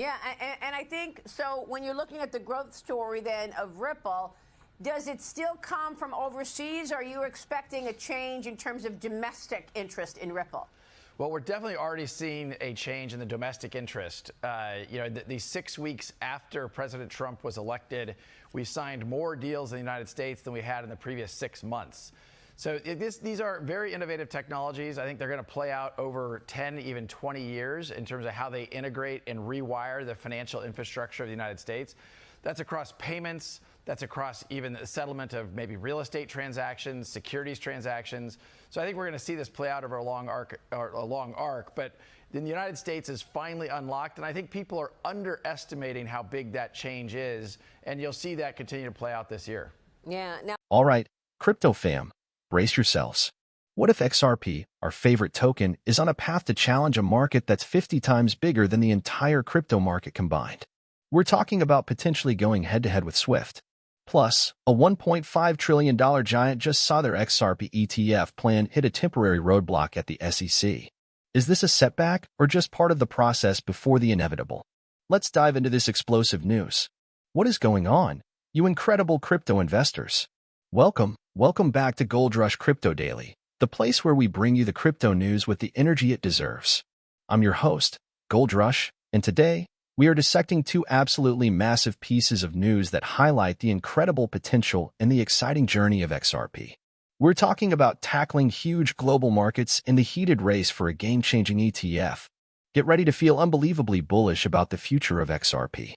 Yeah, and I think, so when you're looking at the growth story then of Ripple, does it still come from overseas, or are you expecting a change in terms of domestic interest in Ripple? Well, we're definitely already seeing a change in the domestic interest. These 6 weeks after President Trump was elected, we signed more deals in the United States than we had in the previous 6 months. So these are very innovative technologies. I think they're going to play out over 10, even 20 years in terms of how they integrate and rewire the financial infrastructure of the United States. That's across payments. That's across even the settlement of maybe real estate transactions, securities transactions. So I think we're going to see this play out over a long arc. But in the United States is finally unlocked, and I think people are underestimating how big that change is, and you'll see that continue to play out this year. Yeah. Now, all right, crypto fam, brace yourselves. What if XRP, our favorite token, is on a path to challenge a market that's 50 times bigger than the entire crypto market combined? We're talking about potentially going head-to-head with Swift. Plus, a $1.5 trillion giant just saw their XRP ETF plan hit a temporary roadblock at the SEC. Is this a setback or just part of the process before the inevitable? Let's dive into this explosive news. What is going on, you incredible crypto investors? Welcome back to Goldrush Crypto Daily, the place where we bring you the crypto news with the energy it deserves. I'm your host, Goldrush, and today, we are dissecting two absolutely massive pieces of news that highlight the incredible potential and the exciting journey of XRP. We're talking about tackling huge global markets in the heated race for a game-changing ETF. Get ready to feel unbelievably bullish about the future of XRP.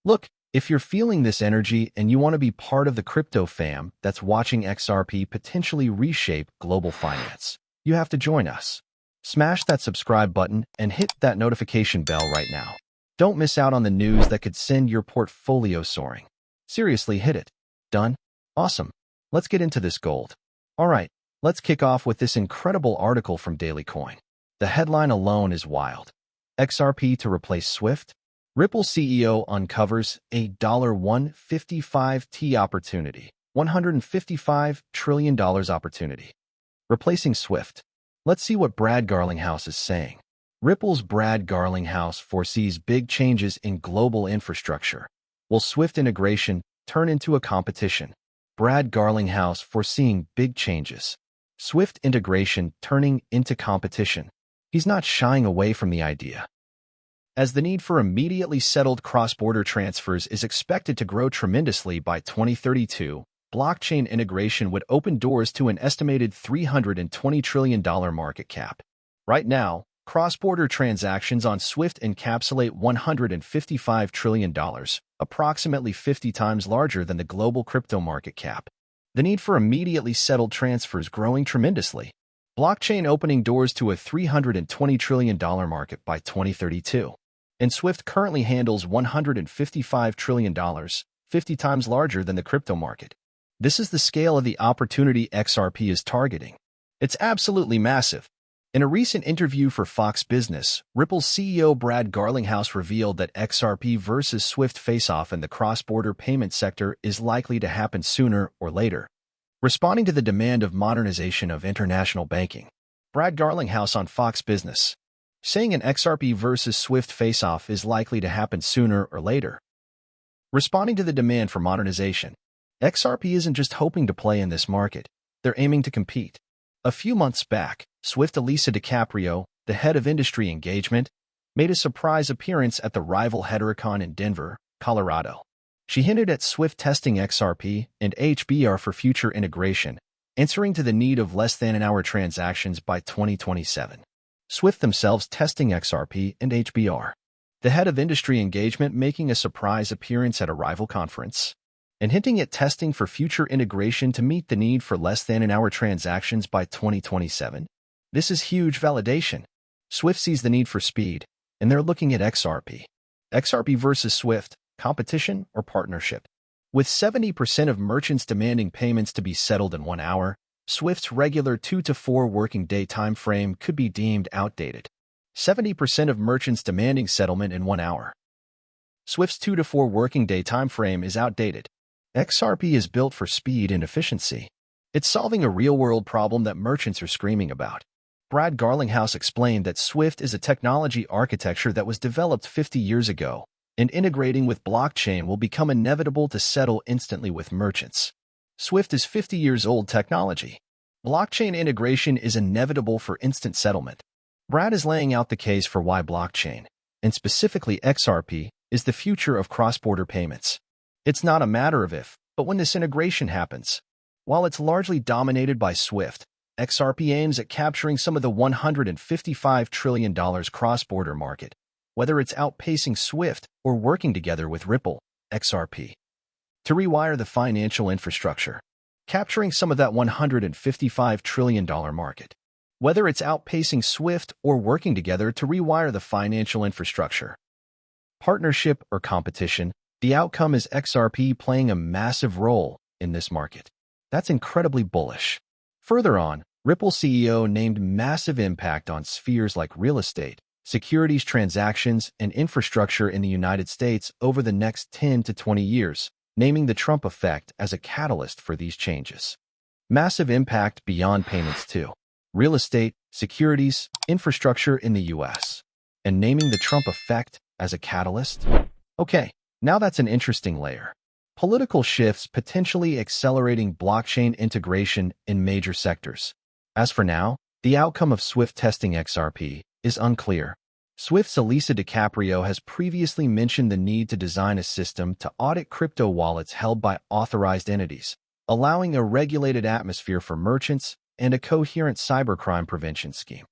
Look, if you're feeling this energy and you want to be part of the crypto fam that's watching XRP potentially reshape global finance, you have to join us. Smash that subscribe button and hit that notification bell right now. Don't miss out on the news that could send your portfolio soaring. Seriously, hit it. Done? Awesome. Let's get into this gold. All right, let's kick off with this incredible article from Daily Coin. The headline alone is wild. XRP to replace Swift? Ripple CEO uncovers a $155 opportunity. $155 trillion opportunity. Replacing Swift. Let's see what Brad Garlinghouse is saying. Ripple's Brad Garlinghouse foresees big changes in global infrastructure. Will Swift integration turn into a competition? Brad Garlinghouse foreseeing big changes. Swift integration turning into competition. He's not shying away from the idea. As the need for immediately settled cross-border transfers is expected to grow tremendously by 2032, blockchain integration would open doors to an estimated $320 trillion market cap. Right now, cross-border transactions on Swift encapsulate $155 trillion, approximately 50 times larger than the global crypto market cap. The need for immediately settled transfers growing tremendously. Blockchain opening doors to a $320 trillion market by 2032. And Swift currently handles $155 trillion, 50 times larger than the crypto market. This is the scale of the opportunity XRP is targeting. It's absolutely massive. In a recent interview for Fox Business, Ripple's CEO Brad Garlinghouse revealed that XRP versus Swift face-off in the cross-border payment sector is likely to happen sooner or later. Responding to the demand of modernization of international banking, Brad Garlinghouse on Fox Business, saying an XRP versus Swift face-off is likely to happen sooner or later. Responding to the demand for modernization, XRP isn't just hoping to play in this market, they're aiming to compete. A few months back, Swift Elisa DiCaprio, the head of industry engagement, made a surprise appearance at the rival Heterocon in Denver, Colorado. She hinted at Swift testing XRP and HBR for future integration, answering to the need of less-than-an-hour transactions by 2027. Swift themselves testing XRP and HBR. The head of industry engagement making a surprise appearance at a rival conference, and hinting at testing for future integration to meet the need for less-than-an-hour transactions by 2027. This is huge validation. Swift sees the need for speed, and they're looking at XRP. XRP versus Swift, competition or partnership? With 70% of merchants demanding payments to be settled in 1 hour, Swift's regular 2 to 4 working day time frame could be deemed outdated. 70% of merchants demanding settlement in 1 hour. Swift's 2 to 4 working day time frame is outdated. XRP is built for speed and efficiency. It's solving a real-world problem that merchants are screaming about. Brad Garlinghouse explained that Swift is a technology architecture that was developed 50 years ago, and integrating with blockchain will become inevitable to settle instantly with merchants. Swift is 50 years old technology. Blockchain integration is inevitable for instant settlement. Brad is laying out the case for why blockchain, and specifically XRP, is the future of cross-border payments. It's not a matter of if, but when this integration happens. While it's largely dominated by Swift, XRP aims at capturing some of the $155 trillion cross-border market, whether it's outpacing Swift or working together with Ripple, XRP, to rewire the financial infrastructure, capturing some of that $155 trillion market, whether it's outpacing Swift or working together to rewire the financial infrastructure. Partnership or competition, the outcome is XRP playing a massive role in this market. That's incredibly bullish. Further on, Ripple CEO named massive impact on spheres like real estate, securities transactions, and infrastructure in the United States over the next 10 to 20 years, naming the Trump effect as a catalyst for these changes. Massive impact beyond payments too. Real estate, securities, infrastructure in the U.S., and naming the Trump effect as a catalyst? Okay, now that's an interesting layer. Political shifts potentially accelerating blockchain integration in major sectors. As for now, the outcome of Swift testing XRP is unclear. Swift's Elisa DiCaprio has previously mentioned the need to design a system to audit crypto wallets held by authorized entities, allowing a regulated atmosphere for merchants and a coherent cybercrime prevention scheme.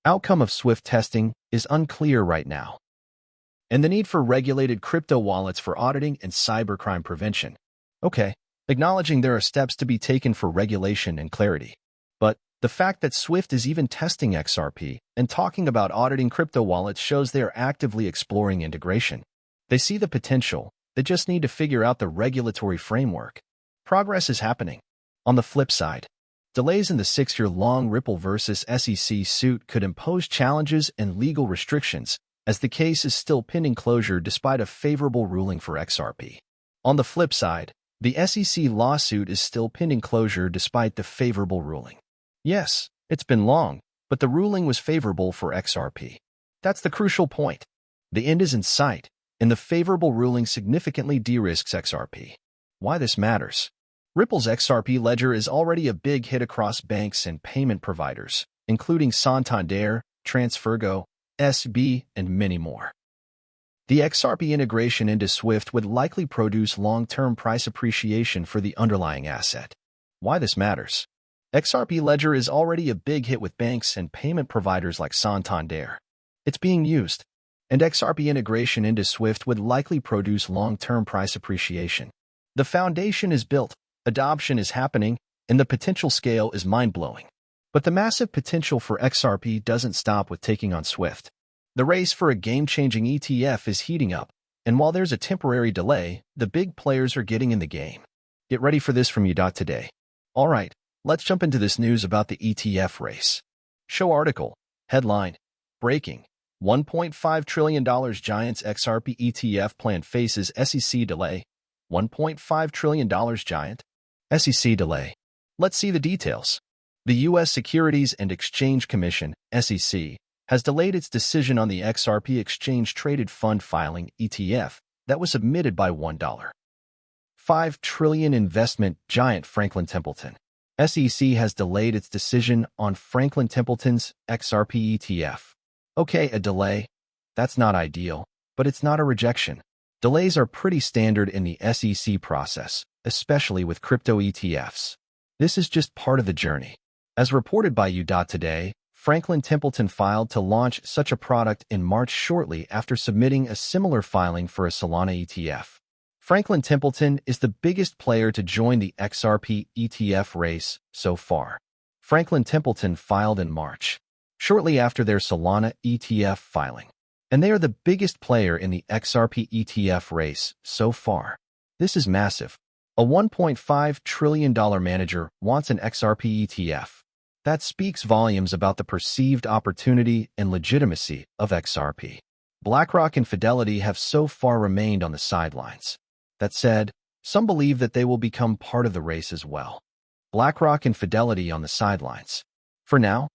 Outcome of Swift testing is unclear right now. And the need for regulated crypto wallets for auditing and cybercrime prevention. Okay, acknowledging there are steps to be taken for regulation and clarity. But the fact that Swift is even testing XRP and talking about auditing crypto wallets shows they are actively exploring integration. They see the potential, they just need to figure out the regulatory framework. Progress is happening. On the flip side, delays in the 6-year-long Ripple versus SEC suit could impose challenges and legal restrictions, as the case is still pending closure despite a favorable ruling for XRP. On the flip side, the SEC lawsuit is still pending closure despite the favorable ruling. Yes, it's been long, but the ruling was favorable for XRP. That's the crucial point. The end is in sight, and the favorable ruling significantly de-risks XRP. Why this matters? Ripple's XRP ledger is already a big hit across banks and payment providers, including Santander, TransferGo, SB, and many more. The XRP integration into Swift would likely produce long-term price appreciation for the underlying asset. Why this matters? XRP ledger is already a big hit with banks and payment providers like Santander. It's being used, and XRP integration into Swift would likely produce long-term price appreciation. The foundation is built, adoption is happening, and the potential scale is mind-blowing. But the massive potential for XRP doesn't stop with taking on Swift. The race for a game-changing ETF is heating up, and while there's a temporary delay, the big players are getting in the game. Get ready for this from you.today. All right, let's jump into this news about the ETF race. Show article, headline, breaking, $1.5 trillion Giants XRP ETF plan faces SEC delay. $1.5 trillion Giant SEC delay. Let's see the details. The U.S. Securities and Exchange Commission, SEC, has delayed its decision on the XRP exchange-traded fund filing, ETF, that was submitted by $1.5 trillion investment giant Franklin Templeton. SEC has delayed its decision on Franklin Templeton's XRP ETF. Okay, a delay. That's not ideal, but it's not a rejection. Delays are pretty standard in the SEC process, especially with crypto ETFs. This is just part of the journey. As reported by you.today, Franklin Templeton filed to launch such a product in March shortly after submitting a similar filing for a Solana ETF. Franklin Templeton is the biggest player to join the XRP ETF race so far. Franklin Templeton filed in March, shortly after their Solana ETF filing. And they are the biggest player in the XRP ETF race so far. This is massive. A $1.5 trillion manager wants an XRP ETF. That speaks volumes about the perceived opportunity and legitimacy of XRP. BlackRock and Fidelity have so far remained on the sidelines. That said, some believe that they will become part of the race as well. BlackRock and Fidelity on the sidelines. For now,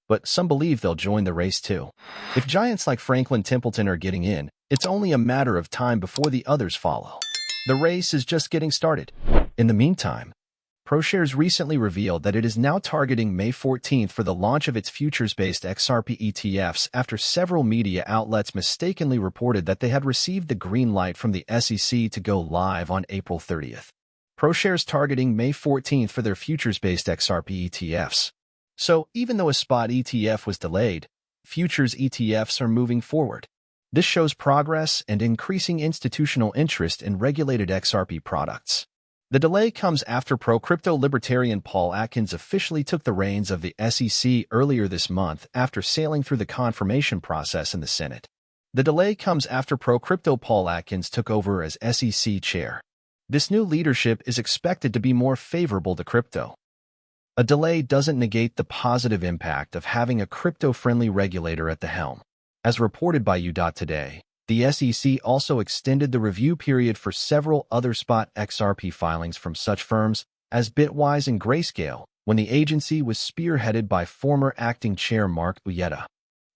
but some believe they'll join the race too. If giants like Franklin Templeton are getting in, it's only a matter of time before the others follow. The race is just getting started. In the meantime, ProShares recently revealed that it is now targeting May 14th for the launch of its futures-based XRP ETFs after several media outlets mistakenly reported that they had received the green light from the SEC to go live on April 30th. ProShares targeting May 14th for their futures-based XRP ETFs. So, even though a spot ETF was delayed, futures ETFs are moving forward. This shows progress and increasing institutional interest in regulated XRP products. The delay comes after pro-crypto libertarian Paul Atkins officially took the reins of the SEC earlier this month after sailing through the confirmation process in the Senate. The delay comes after pro-crypto Paul Atkins took over as SEC chair. This new leadership is expected to be more favorable to crypto. A delay doesn't negate the positive impact of having a crypto-friendly regulator at the helm. As reported by GOOO.today, the SEC also extended the review period for several other spot XRP filings from such firms as Bitwise and Grayscale when the agency was spearheaded by former acting chair Mark Uyeda.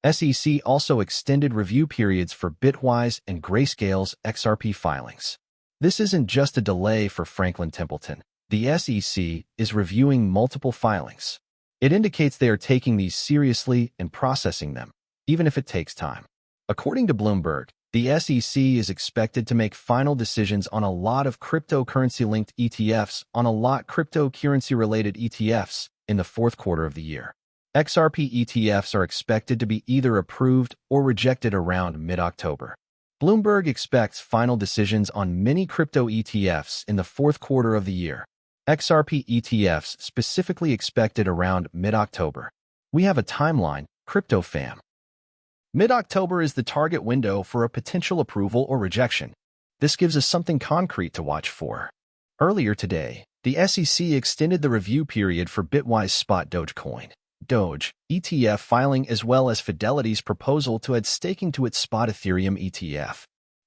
SEC also extended review periods for Bitwise and Grayscale's XRP filings. This isn't just a delay for Franklin Templeton. The SEC is reviewing multiple filings. It indicates they are taking these seriously and processing them, even if it takes time. According to Bloomberg, the SEC is expected to make final decisions on a lot of cryptocurrency-linked ETFs on a lot cryptocurrency-related ETFs in the fourth quarter of the year. XRP ETFs are expected to be either approved or rejected around mid-October. Bloomberg expects final decisions on many crypto ETFs in the fourth quarter of the year. XRP ETFs specifically expected around mid-October. We have a timeline, Crypto Fam. Mid-October is the target window for a potential approval or rejection. This gives us something concrete to watch for. Earlier today, the SEC extended the review period for Bitwise Spot Dogecoin Doge ETF filing as well as Fidelity's proposal to add staking to its spot Ethereum ETF.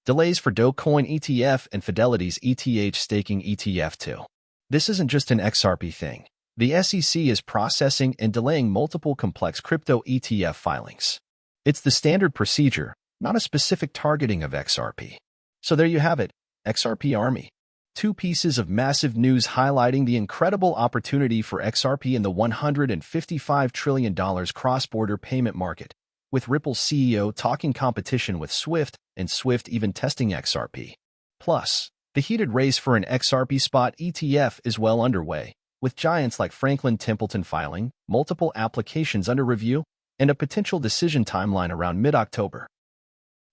Delays for Dogecoin ETF and Fidelity's ETH staking ETF too. This isn't just an XRP thing. The SEC is processing and delaying multiple complex crypto ETF filings. It's the standard procedure, not a specific targeting of XRP. So there you have it, XRP Army. Two pieces of massive news highlighting the incredible opportunity for XRP in the $155 trillion cross-border payment market, with Ripple's CEO talking competition with Swift and Swift even testing XRP. Plus, the heated race for an XRP spot ETF is well underway, with giants like Franklin Templeton filing, multiple applications under review, and a potential decision timeline around mid-October.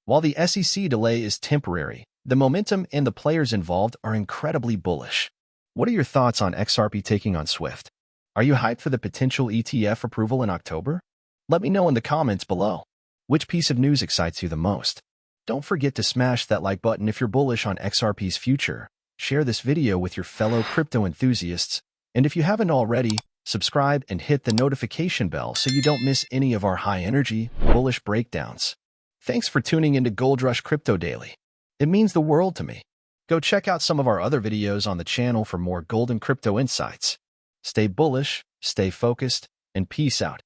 While the SEC delay is temporary, the momentum and the players involved are incredibly bullish. What are your thoughts on XRP taking on Swift? Are you hyped for the potential ETF approval in October? Let me know in the comments below. Which piece of news excites you the most? Don't forget to smash that like button if you're bullish on XRP's future. Share this video with your fellow crypto enthusiasts. And if you haven't already, subscribe and hit the notification bell so you don't miss any of our high-energy, bullish breakdowns. Thanks for tuning into Goldrush Crypto Daily. It means the world to me. Go check out some of our other videos on the channel for more golden crypto insights. Stay bullish, stay focused, and peace out.